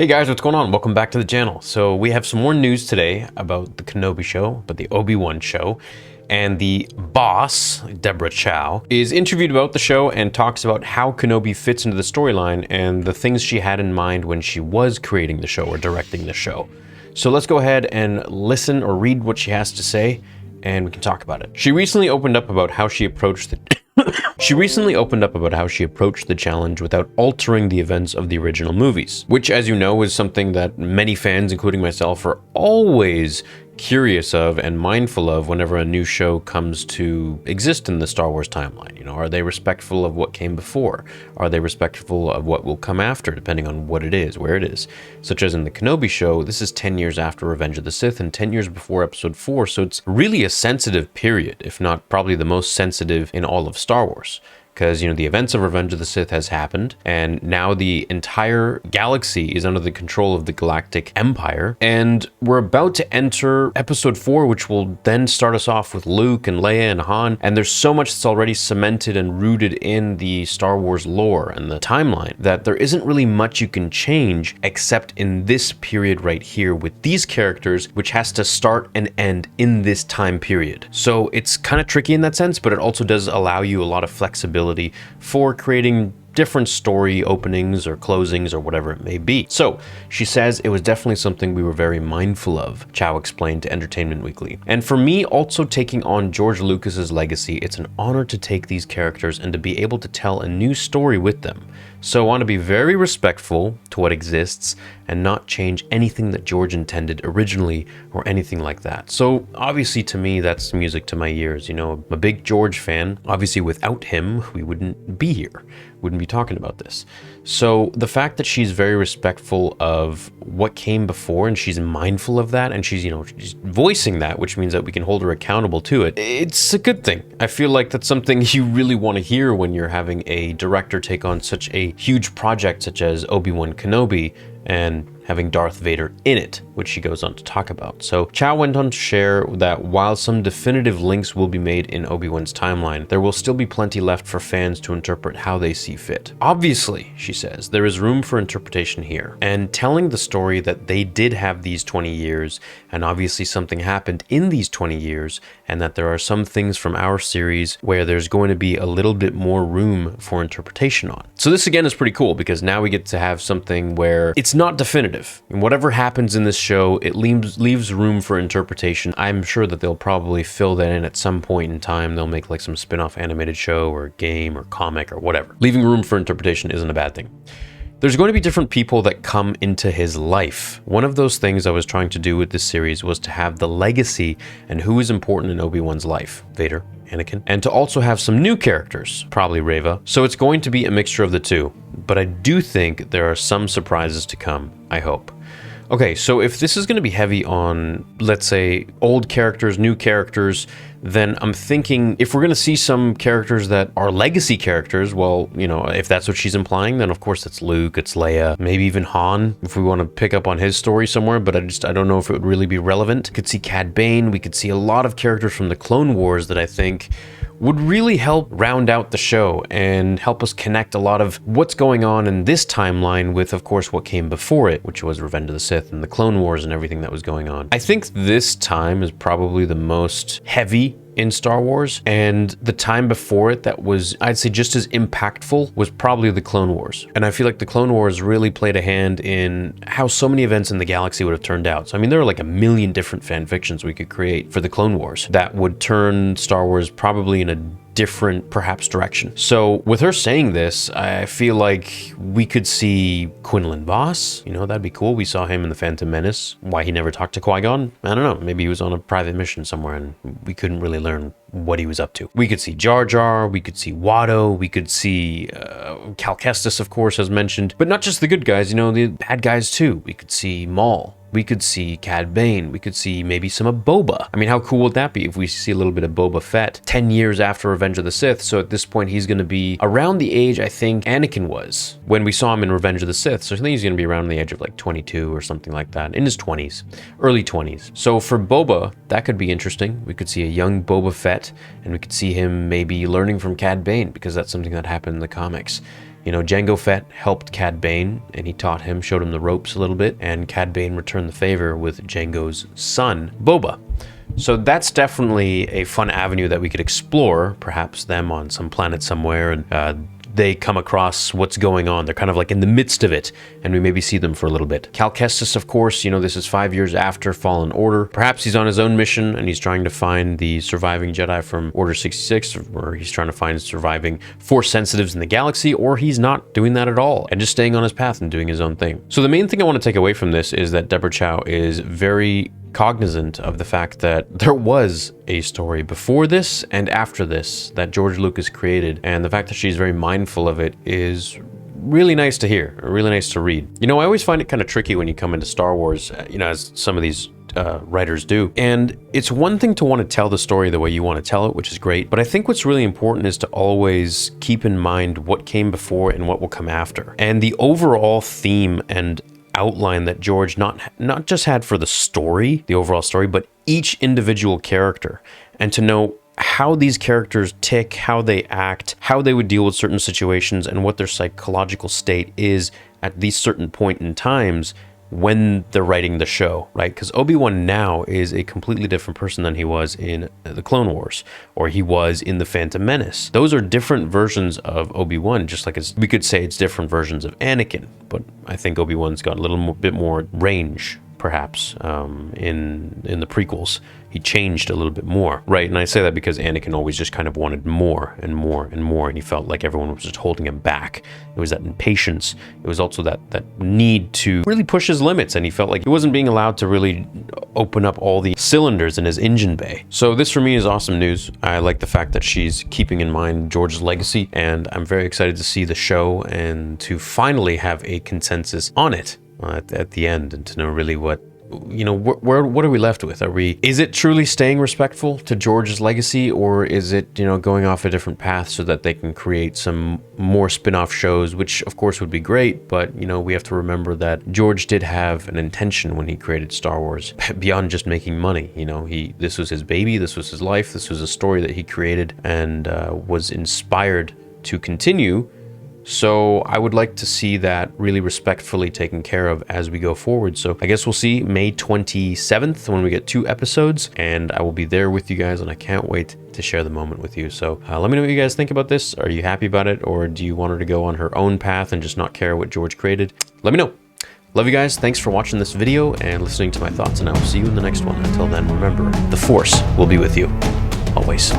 Hey guys, what's going on? Welcome back to the channel. So we have some more news today about the Kenobi show, about the Obi-Wan show, and the boss, Deborah Chow, is interviewed about the show and talks about how Kenobi fits into the storyline and the things she had in mind when she was creating the show or directing the show. So let's go ahead and listen or read what she has to say, and we can talk about it. She recently opened up about how she approached the challenge without altering the events of the original movies, which, as you know, is something that many fans, including myself, are always curious of and mindful of whenever a new show comes to exist in the Star Wars timeline. You know, are they respectful of what came before? Are they respectful of what will come after, depending on what it is, where it is? Such as in the Kenobi show, this is 10 years after Revenge of the Sith and 10 years before Episode 4, so it's really a sensitive period, if not probably the most sensitive in all of Star Wars. Because, you know, the events of Revenge of the Sith has happened, and now the entire galaxy is under the control of the Galactic Empire, and we're about to enter Episode 4, which will then start us off with Luke and Leia and Han, and there's so much that's already cemented and rooted in the Star Wars lore and the timeline that there isn't really much you can change except in this period right here with these characters, which has to start and end in this time period. So it's kind of tricky in that sense, but it also does allow you a lot of flexibility for creating different story openings or closings or whatever it may be. So she says it was definitely something we were very mindful of, Chow explained to Entertainment Weekly. And for me, also taking on George Lucas's legacy, it's an honor to take these characters and to be able to tell a new story with them. So I want to be very respectful to what exists and not change anything that George intended originally or anything like that. So obviously to me, that's music to my ears. You know, I'm a big George fan. Obviously without him, we wouldn't be here, wouldn't be talking about this. So the fact that she's very respectful of what came before and she's mindful of that and she's, you know, she's voicing that, which means that we can hold her accountable to it. It's a good thing. I feel like that's something you really want to hear when you're having a director take on such a huge project such as Obi-Wan Kenobi and having Darth Vader in it, which she goes on to talk about. So Chow went on to share that while some definitive links will be made in Obi-Wan's timeline, there will still be plenty left for fans to interpret how they see fit. Obviously, she says, there is room for interpretation here, and telling the story that they did have these 20 years, and obviously something happened in these 20 years, and that there are some things from our series where there's going to be a little bit more room for interpretation on. So this again is pretty cool because now we get to have something where it's not definitive. And whatever happens in this show, it leaves room for interpretation. I'm sure that they'll probably fill that in at some point in time. They'll make like some spin-off animated show or game or comic or whatever. Leaving room for interpretation isn't a bad thing. There's going to be different people that come into his life. One of those things I was trying to do with this series was to have the legacy and who is important in Obi-Wan's life. Vader, Anakin, and to also have some new characters, probably Reva. So it's going to be a mixture of the two, but I do think there are some surprises to come, I hope. Okay, so if this is going to be heavy on, let's say, old characters, new characters, then I'm thinking if we're going to see some characters that are legacy characters, well, you know, if that's what she's implying, then of course it's Luke, it's Leia, maybe even Han, if we want to pick up on his story somewhere, but I don't know if it would really be relevant. We could see Cad Bane, we could see a lot of characters from the Clone Wars that I think would really help round out the show and help us connect a lot of what's going on in this timeline with, of course, what came before it, which was Revenge of the Sith and the Clone Wars and everything that was going on. I think this time is probably the most heavy in Star Wars, and the time before it that was, I'd say, just as impactful was probably the Clone Wars. And I feel like the Clone Wars really played a hand in how so many events in the galaxy would have turned out. So I mean, there are like a million different fan fictions we could create for the Clone Wars that would turn Star Wars probably in a different, perhaps, direction. So with her saying this, I feel like we could see Quinlan Vos. You know, that'd be cool. We saw him in The Phantom Menace. Why he never talked to Qui-Gon? I don't know. Maybe he was on a private mission somewhere and we couldn't really learn what he was up to. We could see Jar Jar, we could see Watto, we could see Cal Kestis, of course, as mentioned, but not just the good guys, you know, the bad guys too. We could see Maul. We could see Cad Bane. We could see maybe some of Boba. I mean, how cool would that be if we see a little bit of Boba Fett 10 years after Revenge of the Sith? So at this point, he's going to be around the age I think Anakin was when we saw him in Revenge of the Sith. So I think he's going to be around the age of like 22 or something like that, in his 20s, early 20s. So for Boba, that could be interesting. We could see a young Boba Fett, and we could see him maybe learning from Cad Bane because that's something that happened in the comics. You know, Jango Fett helped Cad Bane, and he taught him, showed him the ropes a little bit, and Cad Bane returned the favor with Jango's son, Boba. So that's definitely a fun avenue that we could explore, perhaps them on some planet somewhere, and they come across what's going on. They're kind of like in the midst of it, and we maybe see them for a little bit. Cal Kestis, of course, you know, this is 5 years after Fallen Order. Perhaps he's on his own mission, and he's trying to find the surviving Jedi from Order 66, or he's trying to find surviving Force sensitives in the galaxy, or he's not doing that at all, and just staying on his path and doing his own thing. So the main thing I want to take away from this is that Deborah Chow is very cognizant of the fact that there was a story before this and after this that George Lucas created, and the fact that she's very mindful of it is really nice to hear, really nice to read. You know, I always find it kind of tricky when you come into Star Wars, you know, as some of these writers do. And it's one thing to want to tell the story the way you want to tell it, which is great. But I think what's really important is to always keep in mind what came before and what will come after. And the overall theme and outline that George not just had for the story, the overall story, but each individual character, and to know how these characters tick, how they act, how they would deal with certain situations, and what their psychological state is at these certain point in times when they're writing the show, right? Because Obi-Wan now is a completely different person than he was in the Clone Wars, or he was in the Phantom Menace. Those are different versions of Obi-Wan, just like we could say it's different versions of Anakin, but I think Obi-Wan's got a little bit more range, perhaps, in the prequels. He changed a little bit more, right? And I say that because Anakin always just kind of wanted more and more and more, and he felt like everyone was just holding him back. It was that impatience. It was also that need to really push his limits, and he felt like he wasn't being allowed to really open up all the cylinders in his engine bay. So this for me is awesome news. I like the fact that she's keeping in mind George's legacy, and I'm very excited to see the show and to finally have a consensus on it at the end, and to know really what, you know, what are we left with? Is it truly staying respectful to George's legacy, or is it, you know, going off a different path so that they can create some more spin-off shows, which of course would be great, but, you know, we have to remember that George did have an intention when he created Star Wars beyond just making money. You know, this was his baby, this was his life, this was a story that he created and was inspired to continue. So I would like to see that really respectfully taken care of as we go forward. So I guess we'll see May 27th when we get 2 episodes, and I will be there with you guys, and I can't wait to share the moment with you. So let me know what you guys think about this. Are you happy about it, or do you want her to go on her own path and just not care what George created? Let me know. Love you guys. Thanks for watching this video and listening to my thoughts, and I will see you in the next one. Until then, remember, the Force will be with you always.